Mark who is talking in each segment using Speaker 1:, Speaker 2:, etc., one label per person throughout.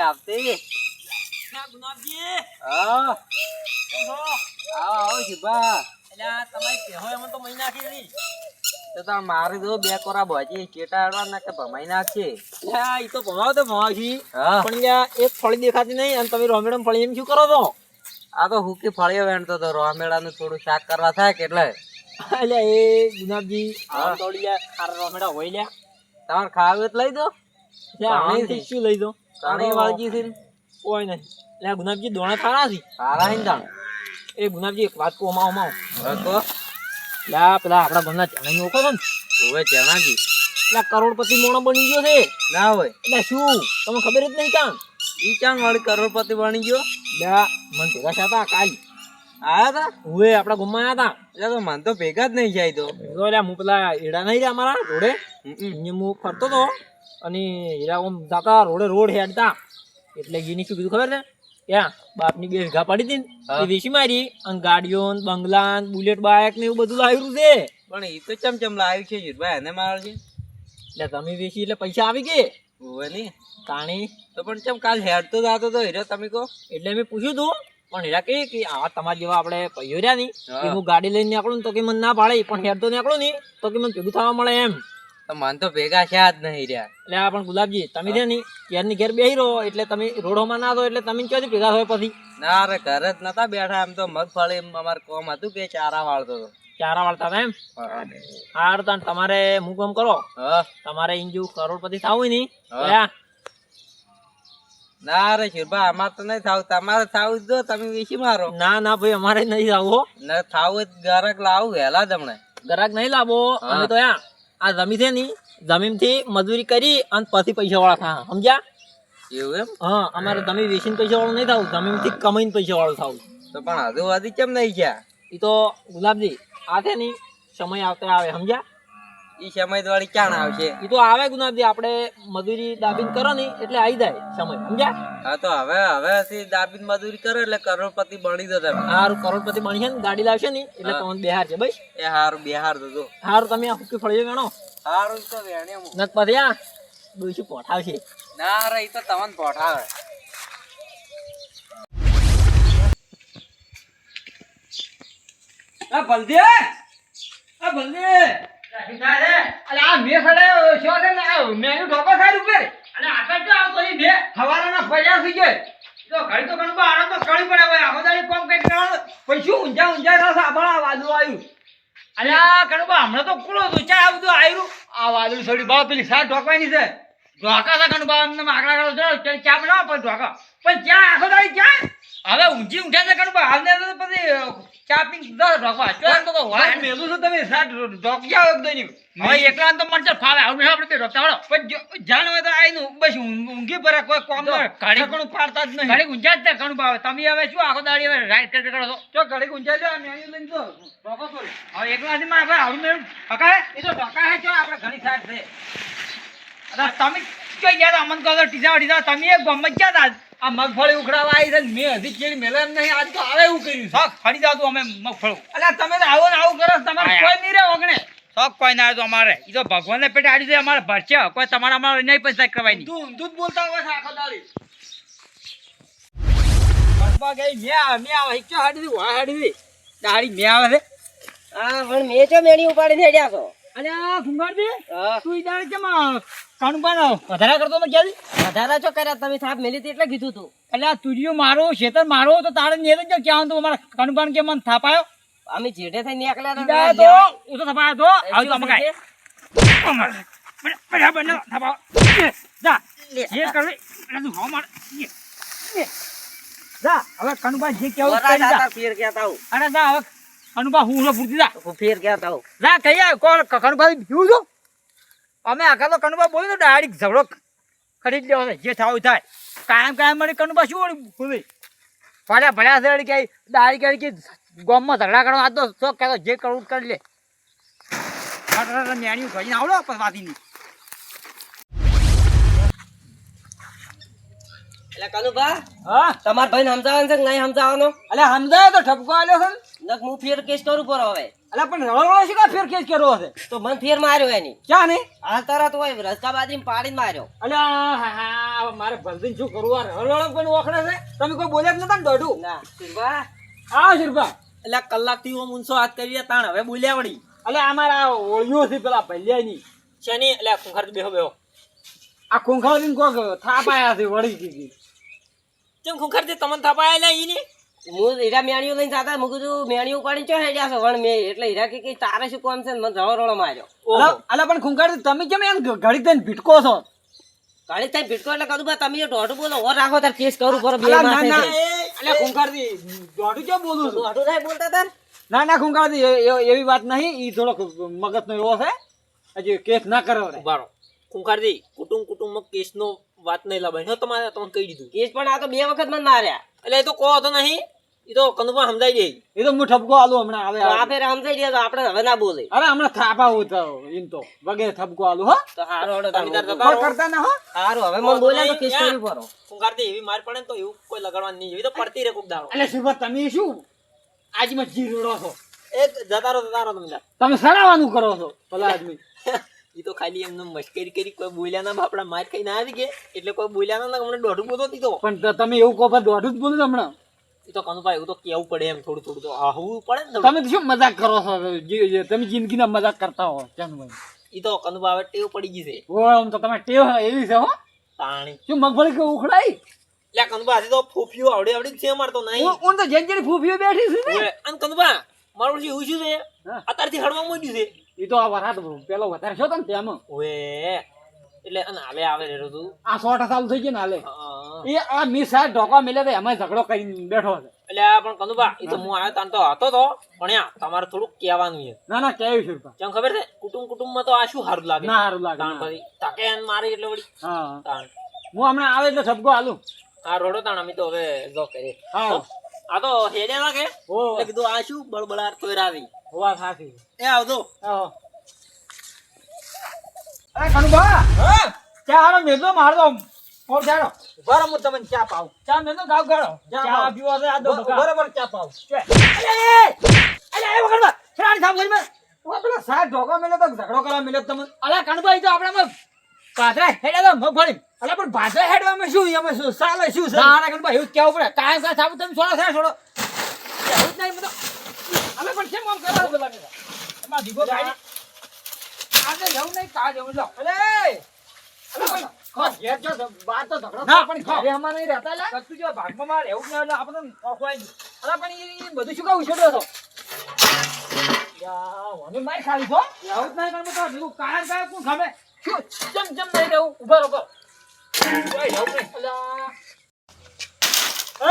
Speaker 1: આવતી.
Speaker 2: ગુલાબજી
Speaker 1: હા આવો શિભા.
Speaker 2: તમારી કહેવાય એમાં તો મહિના નાખી
Speaker 1: તો તાર મારે જો બે કોરા ભજી ચેટા હાડવા ને કે ભમાઈ નાખશે.
Speaker 2: ઈ તો ભમાવ તો ભમાવશી
Speaker 1: હા
Speaker 2: પણ યાર એક ફળી દેખાતી નહીં અને તમે રોમેડમ ફળી એમ શું કરો છો?
Speaker 1: આ તો હુકી ફળીઓ વેણતો તો રોમેડાનું થોડું શાક કરવા થાય કે એટલે.
Speaker 2: એટલે એ ગુલાબજી આમ થોડી યાર ખારા રોમેડા હોય લ્યા.
Speaker 1: તમારે ખાવું તો લઈ દો.
Speaker 2: આથી શું લઈ દો?
Speaker 1: ઘણી વાળજી છે ને.
Speaker 2: કોઈ નહીં. એટલે ગુલાબજી દોણા ખારા છે.
Speaker 1: સારા હે ને તાણ.
Speaker 2: એ ગુલાબજી એક વાત કહું અમાવ
Speaker 1: હવે તો
Speaker 2: લા પેલા આપણા ગામના ચણાઈ ઓળખો છો ને?
Speaker 1: હવે જણાજી
Speaker 2: એટલે કરોડપતિ મોણો બની ગયો છે.
Speaker 1: ના હોય
Speaker 2: એટલે શું તમને ખબર જ નહીં કાં?
Speaker 1: ઈ ચાણ વાળી કરોડપતિ બની ગયો.
Speaker 2: લ્યા મને ભેગા થયા હતા કાલ.
Speaker 1: આયા તા
Speaker 2: હુએ આપણા ગામમાં આવ્યા હતા.
Speaker 1: એટલે તો મને તો ભેગા જ નહીં જાય તો.
Speaker 2: જો લ્યા હું પેલા એડા નહીં રહ્યા અમારા રોડે અહીંયા હું ફરતો હતો અને હીરા ઓમ જાતા રોડ હેડતા એટલે એની શું કીધું ખબર છે? ત્યાં બાપની 2 વીઘા પડી હતી ને એ વેચી મારી અને ગાડીઓ ને બંગલા ને બુલેટ બાઇક ને એવું બધું લાવ્યું છે.
Speaker 1: પણ એ તો ચમચમ લાવ્યું છે જીતભાઈ એને મારે છે.
Speaker 2: એટલે તમે વેચી એટલે પૈસા આવી ગયે
Speaker 1: હોય નહીં
Speaker 2: તાણી.
Speaker 1: તો પણ ચમ કાલ હેડતો જાતો તો હીરો તમે કહો.
Speaker 2: એટલે મેં પૂછ્યું હતું પણ હીરા કે આ તમારા જેવા આપણે ભાઈઓ રહ્યા ની
Speaker 1: હા.
Speaker 2: કે હું ગાડી લઈને નીકળું ને તો કે મને ના પાડે પણ હેડતો નીકળું નહીં તો કે મને ભેગું થવા મળે એમ.
Speaker 1: તો મને તો ભેગા છે જ નહીં રહ્યા.
Speaker 2: એટલે આ પણ ગુલાબજી તમે છે ને ઘેરની ઘેર બેહી રહો એટલે તમે રોડોમાં ના દો એટલે તમે ક્યાંથી ભેગા થયો પછી?
Speaker 1: ના રે ઘરે જ નતા બેઠા એમ તો મગફળી અમારે કોમ હતું કે ચારા વાળતો હતો.
Speaker 2: ચારા વાળતા હતા એમ? હાર તાન તમારે હું કામ કરો
Speaker 1: હા
Speaker 2: તમારે ઇંજુ કરોડપતિ થાવ હોય ને
Speaker 1: હા.
Speaker 2: લ્યા
Speaker 1: ના રે શિરભા અમારે તો નહીં થાવ. તમારે થાવું જ દો તમે વેચી મારો.
Speaker 2: ના ના ભાઈ અમારે નહીં આવો
Speaker 1: ન થાવું જ ગ્રાહક લાવું વહેલા તમને.
Speaker 2: ગ્રાહક નહીં લાવો.
Speaker 1: હા.
Speaker 2: અમે તો યા આ જમીન છે ને જમીન થી મજૂરી કરી અને પછી પૈસા વાળા થા સમજ્યા?
Speaker 1: એવું એમ?
Speaker 2: હા અમારે જમીન વેચીને પૈસા વાળું નહીં થવું જમીન થી કમાઈને પૈસા વાળું થવું.
Speaker 1: તો પણ હજુ હજી કેમ નહીં ગયા?
Speaker 2: એ તો ગુલાબજી આ છે ને સમય આવતા આવે સમજ્યા?
Speaker 1: ઈ સમય વાળી ક્યાં આવશે?
Speaker 2: એ તો આવે ગુલાબજી આપણે મજૂરી દાબીને કરો ને એટલે આવી જાય સમય સમજ્યા?
Speaker 1: હા તો હવે દાબીન મજૂરી કરો એટલે કરોડપતિ બની દો તમે.
Speaker 2: હારું કરોડપતિ બની છે ને ગાડી લાવશે ને એટલે
Speaker 1: હા.
Speaker 2: તમને બેહાર છે બસ.
Speaker 1: એ હારું બિહાર દો.
Speaker 2: હારું તમે આ હુકી ફળીઓ ગણો
Speaker 1: હારું તો વેણે હું.
Speaker 2: નક પછી આ ડોશી પોઠાવશે.
Speaker 1: ના રે ઈ તો તમને પોઠાવે.
Speaker 2: આ બલદે આ બલદે અલે આ મે ખડે છો છે ને આ મેનુ ઢોકો સાઈડ ઉપર અને આટલા તો આવતો ઈ બે ખવારાના ફળ્યા થઈ ગયો તો ઘડી તો કણબા આરામ તો કળી પડે ભાઈ આખો દાડી કોમ કઈ કરવાનું પછી ઊંઝા રાસ આબળા વાદળું આવ્યું. અલે આ કણબા હમણાં તો કુળો તો ચા આ બધું આવ્યું આ વાદળું છોડી બાપ પેલી સાત ઢોકવાની છે ઢોકા છે કણબા અમને આકડા કરો જો ચા બનાવો પણ ઢોકા પણ ચા આખો દાડી ચા હવે ઊંચી ઊંઠ્યા છે કણબા હાલને તો પછી ચા પીને દસ ઢોકવા ચોર તો વાહ મેલું છો તમે સાત ઢોકજા એકદમ હવે એકલા તો મને ફાવે હવે આપણે બે ઢોકતા વાળો પણ જાણ હોય તો આઈનું બસ ઊંઘી પર કોઈ કોમ ઘડી ઘણું પાડતા જ નહીં ઘડી ઊંચા જ ઘણું પાવે તમે હવે શું આખો દાડી હવે રાઈટ કરો છો જો ઘડી ઊંચા જો મેન્યુ લઈને તો ઢોકો પર હવે એકલાથી માં આપણે આવડું મેળું હકાય એ તો ઢોકા હે જો આપણે ઘણી સાત છે અરે તમે કઈ ગયા અમન કહો ટીસા તમે એક ગમ જ ગયા આ મગફળી ઉખડાવા આવી છે મેં હજી કેળી મેલા નહીં આજ તો આવે એવું કર્યું શોખ ફરી જાવ અમે મગફળી અલ્યા તમે તો આવો ને આવું કરો તમારે કોઈ નહીં રહે ઓગણે શોખ કોઈ ના આવે તો અમારે ઈ તો ભગવાનને પેટે આડી દે અમારે ભરશે કોઈ તમારા અમારે નહીં પૈસા કરવાય નહીં તું દૂધ બોલતા હોય આખો દાડી બસમાં ગઈ મે આવે હિચ્ચો હાડી દી વા હાડી દી દાડી મે આવે છે
Speaker 3: હા પણ મેં તો મેણી ઉપાડીને હેડ્યા છો.
Speaker 2: અલ્યા ફુંગાડી
Speaker 3: હા.
Speaker 2: તું ઈ દાડે કેમ કાણુબાનો વધારા કરતો ને ક્યાં
Speaker 3: વધારે છો કર્યા તમે થાપ મેલી હતી એટલે કીધું તું.
Speaker 2: એટલે આ તુરિયું મારો ખેતર મારો તો તારે ને જ ક્યાં તો અમારા કાણુબાન કે મન થાપાયો
Speaker 3: અમે જેઠે થઈ નીકળ્યા
Speaker 2: ઈદા તો હું તો થપાયો તો આવ તો મકાય બરાબર ન થપાવ જા જે કરવી એટલે તું હો માર જા હવે કાણુબા જે કેવું
Speaker 3: વરા
Speaker 2: કરી જા
Speaker 3: જાતા ફેર ગયા તાઉ.
Speaker 2: અરે જા હવે કાણુબા હું ફૂટી જા
Speaker 3: હું ફેર ગયા તાઉ.
Speaker 2: જા કહીએ કોણ કાણુબા ભીવું છો અમે આખા તો કાણુબા બોલ્યું તો ડાયરેક્ટ ઝઘડો ખરીદ લેવો છે જે થાવું થાય કાયમ મને કાણુબા શું બોલી ભલ્યા છે કે ડાયરેક્ટ કે ગામમાં ઝઘડા કરવા આ તો શોખ કહેતો જે કરવું કરી લે મેણ્યું કરીને આવડો પણ વાતીની
Speaker 3: એટલે કનુભા
Speaker 2: હા
Speaker 3: તમાર ભાઈને સમજાવવાનું છે કે નહીં સમજાવવાનો?
Speaker 2: એટલે સમજાય તો ઠપકો આલ્યો છે
Speaker 3: નક હું ફેર કેસ કરું પર હવે.
Speaker 2: અલા પણ રળો શું કા ફેર કેસ કર્યો હશે
Speaker 3: તો મન ફેર માર્યો એની
Speaker 2: ક્યાં નહીં
Speaker 3: આ તરત હોય રસ્તા બાજરી પાડીને માર્યો.
Speaker 2: અલ્યા હા મારે ભલતીને શું કરવું આ રળો કોઈ ઓખડે છે તમે કોઈ બોલ્યા જ નતા ને દોઢું
Speaker 3: ના શિરભા
Speaker 2: હા શિરભા
Speaker 1: એટલે કલાકથી હું મૂનસો હાથ કરી તાણ હવે બોલ્યા વળી
Speaker 2: અલ્યા અમારા ઓળિયો છે પેલા ભલ્યાની
Speaker 1: શેની એટલે ખુંખાર બેહો બેહો
Speaker 2: આ ખૂંખાડીને કોક થાપ આયા છે વળી ગઈ
Speaker 1: કેમ ખુંખાર તમને થાપાયેલા ઈ ની
Speaker 3: હું હીરા મેણીઓ લઈને જાતા મેં કીધું મેણીઓ પાડીને ચો હેડ્યા છો વણ મેં એટલે હીરા કે તારે શું કામ છે ને મને રળો માર્યો.
Speaker 2: અલા પણ ખૂંખાડી તમે કેમ એમ ઘડી થઈને ભીટકો છો
Speaker 3: ગાડી થાય ભીટકો એટલે કદું બા તમે દોઢું બોલો ઓર રાખો તાર કેસ કરું પર બે
Speaker 2: અલા, ના,
Speaker 3: માથે
Speaker 2: ના.
Speaker 3: થઈ.
Speaker 2: અલ્યા ખૂંખાડી દોઢું કેમ બોલું છું
Speaker 3: દોઢું થાય બોલતા તાર
Speaker 2: ના ના ખૂંખાડી એવી વાત નહીં ઈ થોડોક મગજનો એવો છે હજી કેસ ના કરો
Speaker 1: ઉભારો ખુંખારજી કુટુંબમાં કેસનો વાત નહીં લાવવાની હો તમારે તમને કહી દીધું
Speaker 3: કેસ પણ આ તો 2 વખત મને માર્યા.
Speaker 1: એટલે એ તો કહો તો નહીં એ તો કનુભા સમજાઈ દે
Speaker 2: એ તો હું ઠપકો આલું હમણાં આવે
Speaker 3: તો આ ફેર સમજાઈ ગયા તો આપણે હવે ના બોલે
Speaker 2: અરે હમણાં થાપા હોતો એમ તો વગેરે ઠપકો આલું હો
Speaker 3: તો હારો હડો
Speaker 1: તમે તાર
Speaker 3: તાર
Speaker 1: જતા રહો.
Speaker 2: કરતા ના હો
Speaker 3: હારો હવે મને બોલ્યા તો કેસ કરવી પડો.
Speaker 1: ખુંખારજી એવી માર પડે ને તો એવું કોઈ લગાડવાની નહીં એવી તો પડતી રહે કોક દાડો
Speaker 2: એટલે સુરભા તમે શું આજમાં જીરોડો છો
Speaker 1: એક જતા રહો તમે તાર.
Speaker 2: તમે સડાવાનું કરો છો ભલા આદમી
Speaker 1: ઈ તો ખાલી એમને મશ્કરી કરી કોઈ બોલ્યા ના આપડા માર ખાઈ ના આવી ગયા એટલે કોઈ બોલ્યા ના હમણાં દોઢું બોલતો હતી તો
Speaker 2: પણ તમે એવું કહો દોઢું જ બોલું હમણાં
Speaker 1: એ તો કનુભાઈ એવું તો કેવું પડે એમ થોડું થોડું તો આવું પડે ને થોડું.
Speaker 2: તમે તો શું મજાક કરો છો તમે જિંદગીના મજાક કરતા હો ચાંદભાઈ
Speaker 1: ઈ તો કનુભા હવે ટેવ પડી ગઈ છે
Speaker 2: ઓ આમ તો તમે ટેવ એવી છે હો
Speaker 1: તાણી
Speaker 2: શું મગફળી કે ઉખડાઈ
Speaker 1: એટલે કનુભા આજે તો ફૂફિયો આવડી છે મારતો નહીં
Speaker 2: હું તો જેન ફૂફીઓ બેઠી છું ને
Speaker 1: ઓય, અને કનુભા મારું શું એવું શું છે
Speaker 2: હા.
Speaker 1: અત્યારથી હળવા માંડ્યું છે
Speaker 2: એ તો આ વરાત પેલો વધારે છો ને તેમાં
Speaker 1: ઓએ એટલે અને હાલે આવે રે તું
Speaker 2: આ 100 ચાલુ થઈ ગયું ને હાલે
Speaker 1: હા.
Speaker 2: એ આ મી સાહેબ ઢોકા મેલે તો એમાં ઝઘડો કરીને બેઠો છે
Speaker 1: એટલે આ પણ કનુભા એ તો હું આવ્યો તાન તો હતો તો પણ યા તમારે થોડુંક કહેવાનું છે
Speaker 2: ના ના કેવી છે
Speaker 1: કેમ ખબર છે કુટુંબમાં તો આ શું સારું લાગે
Speaker 2: ના સારું લાગે
Speaker 1: તાણ
Speaker 2: ના.
Speaker 1: પછી તાકે એને મારી એટલે વળી
Speaker 2: હા
Speaker 1: તાણ
Speaker 2: હું હમણાં આવે એટલે ઠપકો હાલું
Speaker 1: આ રોડો તાણ અમે તો હવે જો કરીએ
Speaker 2: હા
Speaker 1: આ તો હેડે લાગે
Speaker 2: ઓ
Speaker 1: એટલે કીધું આ શું બળબડાર તોય આવી
Speaker 2: વાત સાચી
Speaker 1: એ આવજો
Speaker 2: આવો અરે કનુભા હા ચા હાલો મેલો મારતો ઓ જાડો બરાબર હું તમને ચા પાઉં ચા મેલો ગાવ ગાડો ચા પીવો છે આ દો બરાબર ચા પાઉં અલે એ વગર ફરાણી સામ ગઈ મે ઓ પેલા સાહેબ ઢોકા મેલે તો ઝઘડો કરવા મેલે તમને અલે કનુભા તો આપણામાં પાદરા હેડે તો મગફળી અલે પણ પાદરા હેડવામાં શું એમાં શું સાલે શું છે ના કનુભા એવું કેવું પડે કાય કા સાબ તમે છોડો છે છોડો એવું જ નહીં મતો અલે પણ કેમ આમ કરવા બોલા કે એમાં દીગો ગાડી આજે જવું નહીં કા જવું લો અલે ઘેર જો બાર તો ઝઘડો પણ ઘરે અમાર નહીં રહેતા લે કશું જો ભાગમાં માર એવું ન આપણે ઓખવાઈ અલે પણ એ બધું શું કહું છોડ્યો તો યા મને માર ખાલી છો એવું જ નહીં કરવું તો દીગો કારણ કાય કોણ ખમે શું જમ જમ નહીં રહેવું ઉભા રહો ઓય એવું નહીં અલા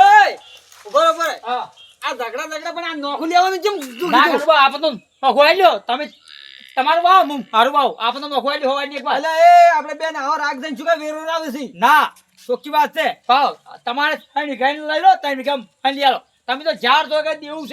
Speaker 2: એય ઉભા રહો હા આ ઝઘડા પણ આ નોખું લેવાનું કેમ ના કરવા આપતો નોખવાઈ લ્યો તમે તમારું વાવ હું મારું વાવ આપતો નોખવાઈ લ્યો હોવાની એક વાર એટલે એ આપણે બેન આવો રાખ દઈને શું વેરો આવે છે ના ચોખ્ખી વાત છે ભાવ તમારે ત્રણ ગાઈને લઈ લો ત્રણ ગામ લઈ આલો તમે તો ચાર તો કે દેવું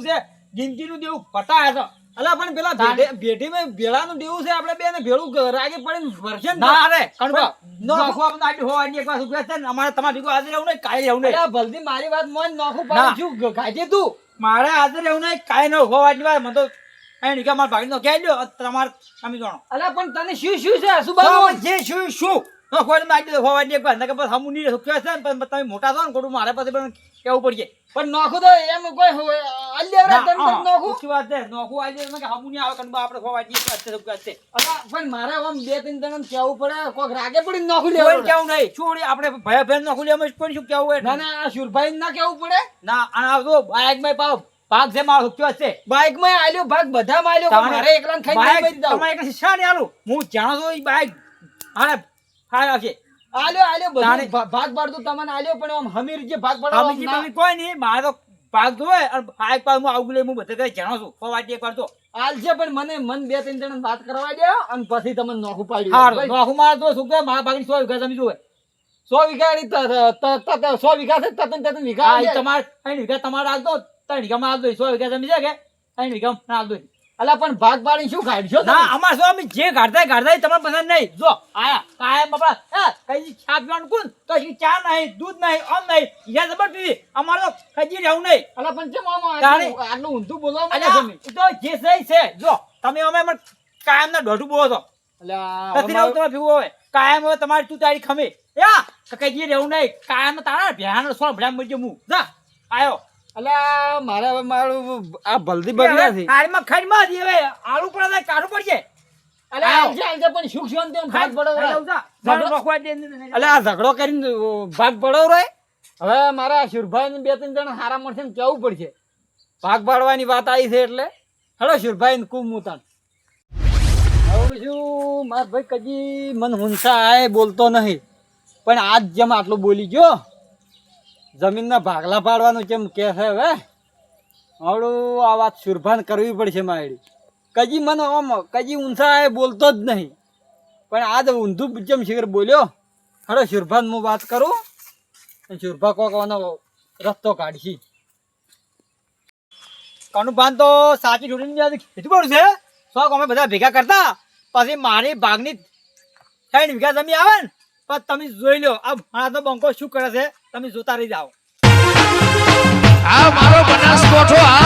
Speaker 2: છે જિંદગીનું દેવું પતા છો અલા પણ પેલા ભેટીમાં ભેળાનું દેવું છે આપણે બેને ભેળું રાગે પડીને ભરશે ને ના રે કણબા નોખો આપણે આડી હોવાની એક વાર શું છે ને અમારે તમારે દીકો હાજર રહેવું નહીં કાઈ રહેવું નહીં ભલતી મારી વાત મોન નોખું પાડું છું ગાજે તું મારે હાજર રહેવું નહીં કાઈ ન હોવાની વાત મને તો અહીં નીકળ મારા ભાગીનો કહી લ્યો તમારે તમે જાણો અલા પણ તને શું છે સુબાનો જે શું નોખવાની આડી હોવાની એક વાર નકર બસ હમુ નહીં સુખ્યો છે પણ તમે મોટા છો ને ખોટું મારે પાસે પણ કેવું પડશે પણ નોખું તો એમ કોઈ અલ્યા તને નોખું શું વાત છે નોખું આજે કે હમુ નહીં આવે કનબા આપણે હોવાની એક વાત છે સુખ્યો છે અલા પણ મારે આમ બે ત્રણ જણ કેવું પડે કોક રાગે પડી નોખું લેવું કેવું નહીં છોડી આપણે ભયા ભયા નોખું લેવું પણ શું કેવું હોય ના ના આ શુરભાઈ ના કેવું પડે ના આ જો બાઈક માં પાવ ભાગ છે મારો હુક્યો છે બાઈક માં આલ્યો ભાગ બધા માં આલ્યો મારે એકલા ખાઈ નહીં દઉં તમારે એક શિક્ષા ને આલું હું જાણો છું ઈ બાઈક હાલે હાલ આવશે આલ્યો બધા ભાગ પાડતો તમને આલ્યો પણ આમ હમીર જે ભાગ પાડો હમીર કોઈ નહીં મારે તો ભાગ જોય અને ભાગ પાડ હું આવું લે હું બધે કઈ જાણો છું ફવાટી એક વાર તો હાલ છે પણ મને બે ત્રણ જણ વાત કરવા દે અને પછી તમને નોખું પાડ્યું નોખું મારે તો શું કે મારા ભાગની 100 વીઘા તમે જોવે 100 વીઘા 100 વીઘા છે તતન વીઘા તમારે 3 વીઘા તમારે હાલ દો 3 વીઘામાં હાલ દો 100 વીઘા જમી છે કે 3 વીઘામાં હાલ દો અલા પણ ભાગ પાડીને શું કાઢશો તમે?
Speaker 4: ના અમાર શું અમે જે ગાડતા તમને પસંદ નહીં જો આયા કાયમ બાપા કઈ છાપ પીવાનું કોણ તો ઈ ચા નહીં દૂધ નહીં આમ નહીં યા જબર પીવી અમાર તો ખજી રહેવું નહીં
Speaker 2: અલા પણ કેમ આમ
Speaker 4: તારે-
Speaker 2: આટલું ઊંધું બોલવા
Speaker 4: અને
Speaker 2: માંડ્યા તમે?
Speaker 4: ઈ તો જે સહી છે જો તમે અમે કાયમ ના દોઢું બોલો છો
Speaker 2: અલા
Speaker 4: નથી રહેવું તમે પીવું હોય કાયમ હવે તમારી તું તારી ખમે યા કઈ રહેવું નહીં કાયમ તારા ભ્યાન સોળ ભડા મરજો હું જા આયો
Speaker 2: અલા મારે હવે મારું આ ભલતી બગડ્યા છે.
Speaker 4: કાળમાં ખડમાં દી હવે આલુ પડે કાઢું પડશે
Speaker 2: અલા આલજે, આલજે, પણ સુખ શાંતિ આમ ભાગ પડો.
Speaker 4: અલે આ ઝઘડો કરીને ભાગ પડો રે
Speaker 2: હવે મારા શુરભાઈ ને 2-3 જણા હારા મળશે ને કેવું પડશે.
Speaker 4: ભાગ પાડવાની વાત આવી છે એટલે હેડો શુરભાઈ ને કુમ મુતાન હવે શું માર ભાઈ કદી મન હુંસા આય બોલતો નહીં પણ આજ જેમ આટલું બોલી ગયો જમીનના ભાગલા પાડવાનું જેમ કે છે હવે આવડું આ વાત શુરભાન કરવી પડશે મારી કજી મન આમ કજી ઊંસા આય બોલતો જ નહીં પણ આજ ઊંધું જેમ શિખર બોલ્યો હેડો શુરભાન હું વાત કરું અને શુરભા કોકવાનો રસ્તો કાઢશી કનુભાન તો સાચી ઢૂંઢીને કીધું પડ્યું છે શોખ અમે બધા ભેગા કરતા પછી મારી ભાગની 3 વીઘા જમીન આવે ને પણ તમે જોઈ લો આ મારા તો બંકો શું કરે છે તમે જોતા રહી જાઓ
Speaker 5: આ મારો બનાસકોઠો આ